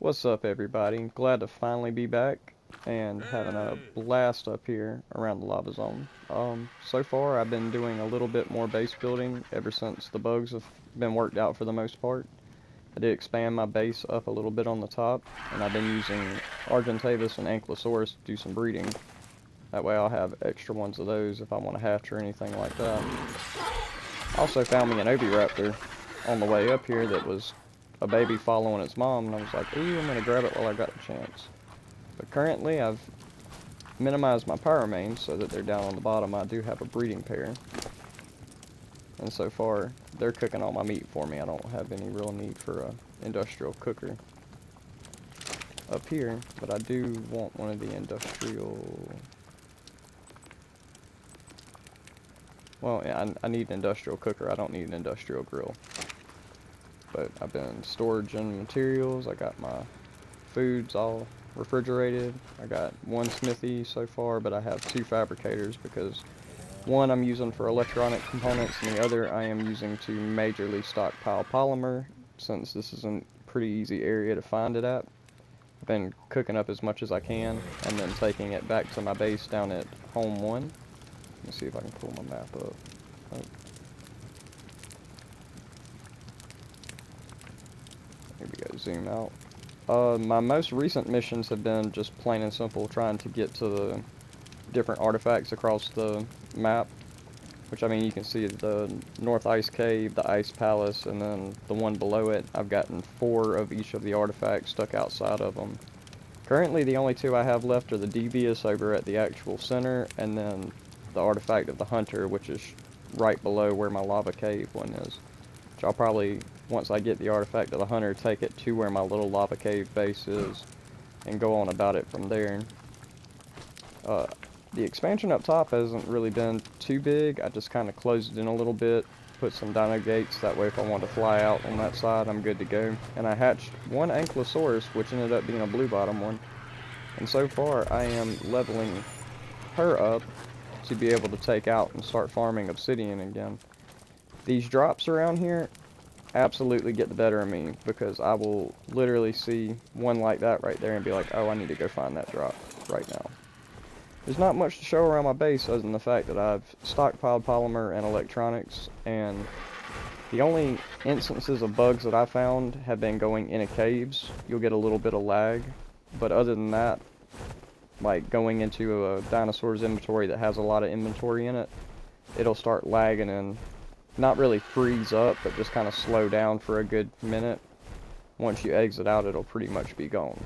What's up, everybody? Glad to finally be back and having a blast up here around the lava zone. So far I've been doing a little bit more base building ever since the bugs have been worked out for the most part. I did expand my base up a little bit on the top, and I've been using Argentavis and Ankylosaurus to do some breeding. That way I'll have extra ones of those if I want to hatch or anything like that. I also found me an Oviraptor on the way up here that was a baby following its mom, and I was like, ooh, I'm gonna grab it while I got the chance. But currently I've minimized my pyramanes so that they're down on the bottom. I do have a breeding pair, and so far they're cooking all my meat for me. I don't have any real need for a industrial cooker up here, but I do want one of the industrial... Well, yeah, I need an industrial cooker. I don't need an industrial grill. But I've been storaging materials. I got my foods all refrigerated. I got one smithy so far, but I have two fabricators because one I'm using for electronic components and the other I am using to majorly stockpile polymer, since this is a pretty easy area to find it at. I've been cooking up as much as I can and then taking it back to my base down at Home 1. Let me see if I can pull my map up. Oh. Here we go, zoom out. My most recent missions have been just plain and simple trying to get to the different artifacts across the map. Which, I mean, you can see the North Ice Cave, the Ice Palace, and then the one below it. I've gotten 4 of each of the artifacts stuck outside of them. Currently, the only 2 I have left are the Devious over at the actual center, and then the artifact of the Hunter, which is right below where my lava cave one is. Which I'll probably, once I get the artifact of the Hunter, take it to where my little lava cave base is, and go on about it from there. The expansion up top hasn't really been too big. I just kind of closed it in a little bit, put some dino gates, that way if I want to fly out on that side, I'm good to go. And I hatched one Ankylosaurus, which ended up being a blue bottom one. And so far, I am leveling her up to be able to take out and start farming obsidian again. These drops around here absolutely get the better of me, because I will literally see one like that right there and be like, oh, I need to go find that drop right now. There's not much to show around my base other than the fact that I've stockpiled polymer and electronics, and the only instances of bugs that I found have been going into caves. You'll get a little bit of lag, but other than that, like going into a dinosaur's inventory that has a lot of inventory in it, it'll start lagging and not really freeze up, but just kind of slow down for a good minute. Once you exit out, it'll pretty much be gone.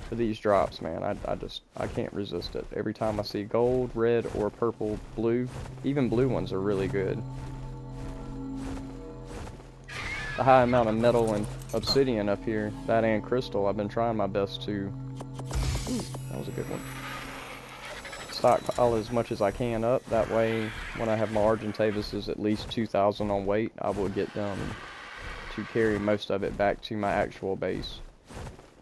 For these drops, man, I can't resist it. Every time I see gold, red, or purple, blue, even blue ones are really good. The high amount of metal and obsidian up here, that and crystal, I've been trying my best to... Ooh, that was a good one. Stockpile as much as I can up. That way, when I have my Argentavis at least 2,000 on weight, I will get them to carry most of it back to my actual base.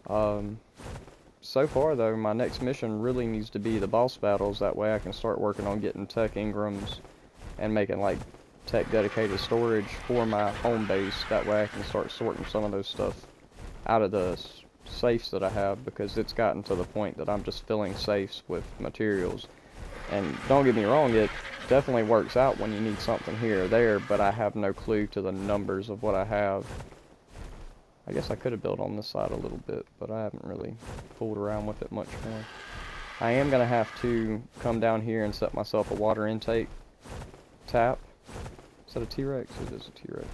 So far, though, my next mission really needs to be the boss battles. That way I can start working on getting tech engrams and making, like, tech dedicated storage for my home base. That way I can start sorting some of those stuff out of the safes that I have, because it's gotten to the point that I'm just filling safes with materials. And don't get me wrong, it definitely works out when you need something here or there, but I have no clue to the numbers of what I have. I guess I could have built on this side a little bit, but I haven't really fooled around with it much more. I am going to have to come down here and set myself a water intake tap. Is that a T-Rex? It is a T-Rex.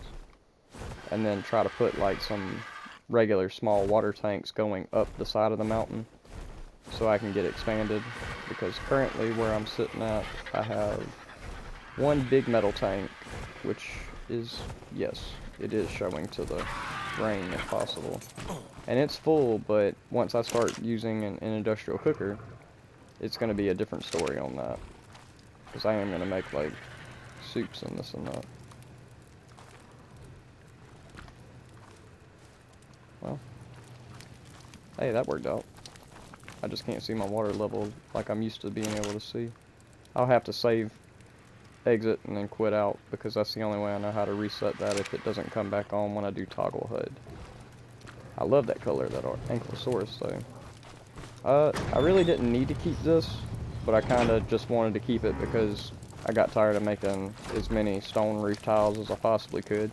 And then try to put like some regular small water tanks going up the side of the mountain so I can get expanded, because currently where I'm sitting at, I have one big metal tank, which is, yes, it is showing to the rain if possible, and it's full, but once I start using an industrial cooker, it's going to be a different story on that, because I am going to make like soups and this and that. Well, hey, that worked out. I just can't see my water level like I'm used to being able to see. I'll have to save, exit, and then quit out, because that's the only way I know how to reset that if it doesn't come back on when I do toggle HUD. I love that color, that Ankylosaurus though. I really didn't need to keep this, but I kind of just wanted to keep it because I got tired of making as many stone roof tiles as I possibly could.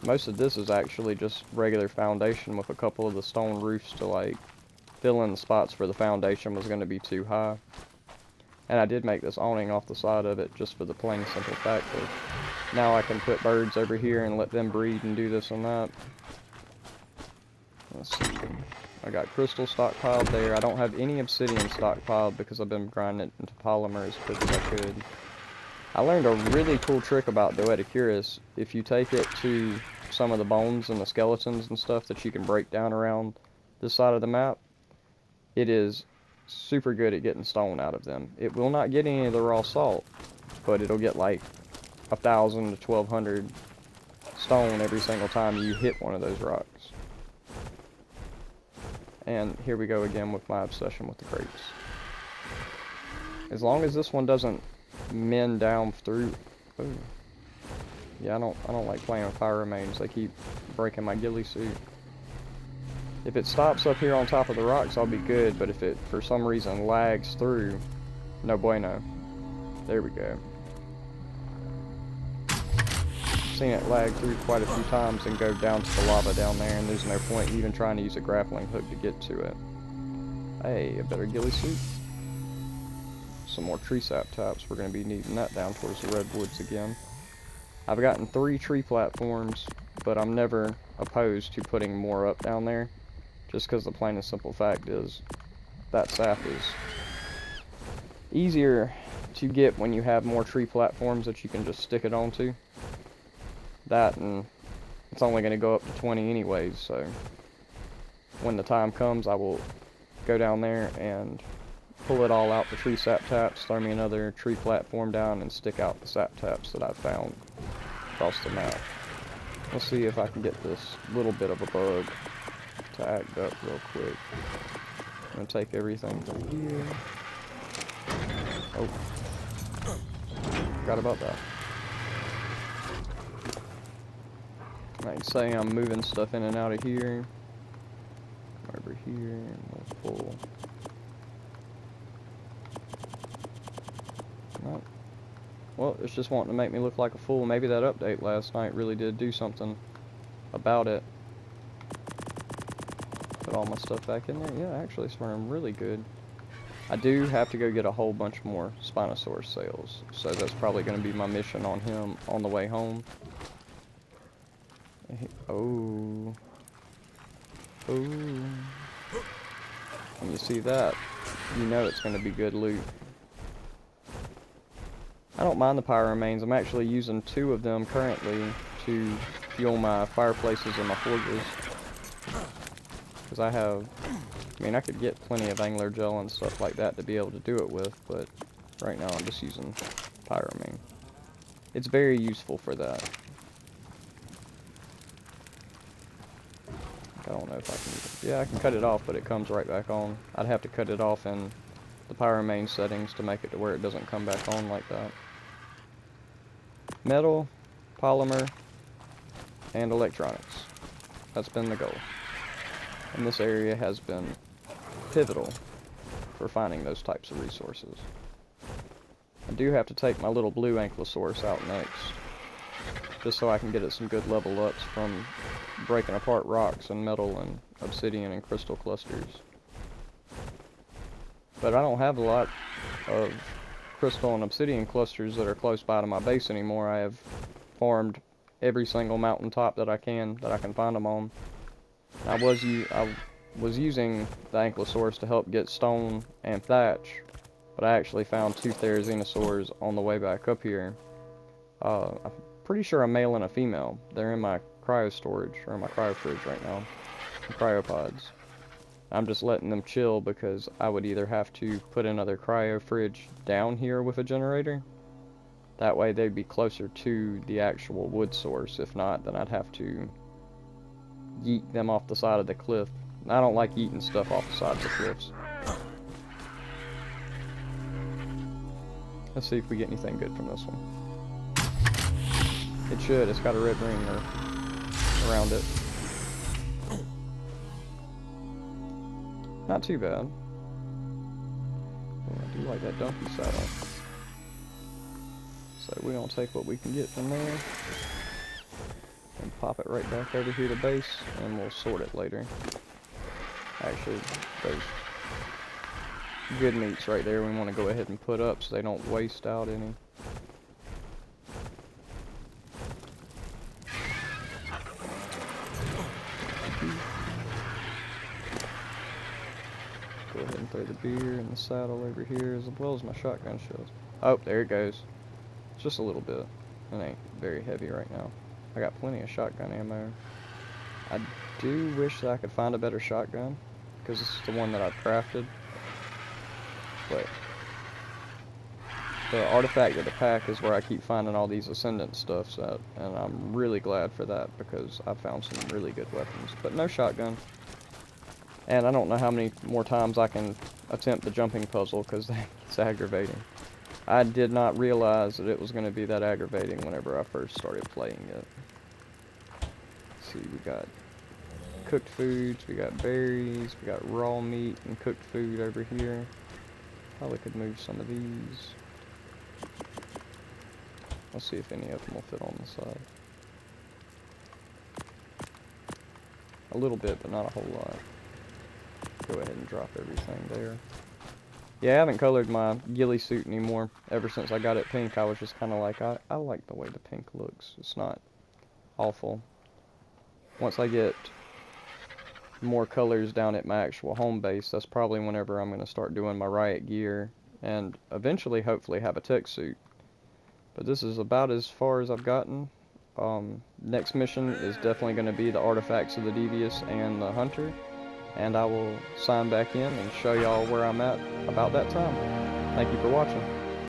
Most of this is actually just regular foundation with a couple of the stone roofs to like fill in the spots where the foundation was going to be too high. And I did make this awning off the side of it just for the plain simple fact that now I can put birds over here and let them breed and do this and that. Let's see. I got crystal stockpiled there. I don't have any obsidian stockpiled because I've been grinding it into polymer as quick as I could. I learned a really cool trick about Doedicurus. If you take it to some of the bones and the skeletons and stuff that you can break down around this side of the map, it is super good at getting stone out of them. It will not get any of the raw salt, but it'll get like 1,000 to 1,200 stone every single time you hit one of those rocks. And here we go again with my obsession with the crates. As long as this one doesn't mend down through. Ooh. Yeah, I don't like playing with fire remains. They keep breaking my ghillie suit. If it stops up here on top of the rocks, I'll be good, but if it for some reason lags through, no bueno. There we go. Seen it lag through quite a few times and go down to the lava down there, and there's no point even trying to use a grappling hook to get to it. Hey, a better ghillie suit. Some more tree sap taps. We're going to be needing that down towards the redwoods again. I've gotten 3 tree platforms, but I'm never opposed to putting more up down there, just because the plain and simple fact is that sap is easier to get when you have more tree platforms that you can just stick it onto. That, and it's only going to go up to 20 anyways, so when the time comes I will go down there and pull it all out the tree sap taps, throw me another tree platform down, and stick out the sap taps that I've found across the map. Let's see if I can get this little bit of a bug to act up real quick. I'm going to take everything from here. Oh, forgot about that. Like say I'm moving stuff in and out of here. Over here, and we'll pull. No. Well, it's just wanting to make me look like a fool. Maybe that update last night really did do something about it. Put all my stuff back in there. Yeah, actually it's running really good. I do have to go get a whole bunch more Spinosaurus sales, so that's probably going to be my mission on him on the way home. Oh. Oh. When you see that, you know it's going to be good loot. I don't mind the pyro remains. I'm actually using 2 of them currently to fuel my fireplaces and my forges. Because I have, I mean, I could get plenty of angler gel and stuff like that to be able to do it with, but right now I'm just using pyro remain. It's very useful for that. I don't know if I can, yeah, I can cut it off, but it comes right back on. I'd have to cut it off in the pyro remain settings to make it to where it doesn't come back on like that. Metal, polymer, and electronics. That's been the goal. And this area has been pivotal for finding those types of resources. I do have to take my little blue Ankylosaurus out next, just so I can get it some good level ups from breaking apart rocks and metal and obsidian and crystal clusters. But I don't have a lot of crystal and obsidian clusters that are close by to my base anymore. I have farmed every single mountaintop that I can find them on. I was using the Ankylosaurus to help get stone and thatch, but I actually found 2 Therizinosaurs on the way back up here. I'm pretty sure a male and a female. They're in my cryo storage, or my cryo fridge right now, cryopods. I'm just letting them chill because I would either have to put another cryo fridge down here with a generator. That way they'd be closer to the actual wood source. If not, then I'd have to yeet them off the side of the cliff. I don't like yeeting stuff off the side of the cliffs. Let's see if we get anything good from this one. It should. It's got a red ring around it. Not too bad. Yeah, I do like that donkey saddle. So we're gonna take what we can get from there and pop it right back over here to base, and we'll sort it later. Actually, those good meats right there we want to go ahead and put up so they don't waste out any. Go ahead and throw the beer and the saddle over here as well as my shotgun shells. Oh, there it goes. Just a little bit. It ain't very heavy right now. I got plenty of shotgun ammo. I do wish that I could find a better shotgun, because this is the one that I've crafted. But the artifact of the pack is where I keep finding all these ascendant stuffs at, and I'm really glad for that because I found some really good weapons. But no shotgun. And I don't know how many more times I can attempt the jumping puzzle because it's aggravating. I did not realize that it was going to be that aggravating whenever I first started playing it. Let's see, we got cooked foods, we got berries, we got raw meat and cooked food over here. Probably could move some of these. Let's see if any of them will fit on the side. A little bit, but not a whole lot. Go ahead and drop everything there. Yeah, I haven't colored my ghillie suit anymore. Ever since I got it pink, I was just kind of like, I like the way the pink looks. It's not awful. Once I get more colors down at my actual home base, that's probably whenever I'm going to start doing my riot gear and eventually hopefully have a tech suit. But this is about as far as I've gotten. Next mission is definitely going to be the artifacts of the Devious and the Hunter. And I will sign back in and show y'all where I'm at about that time. Thank you for watching.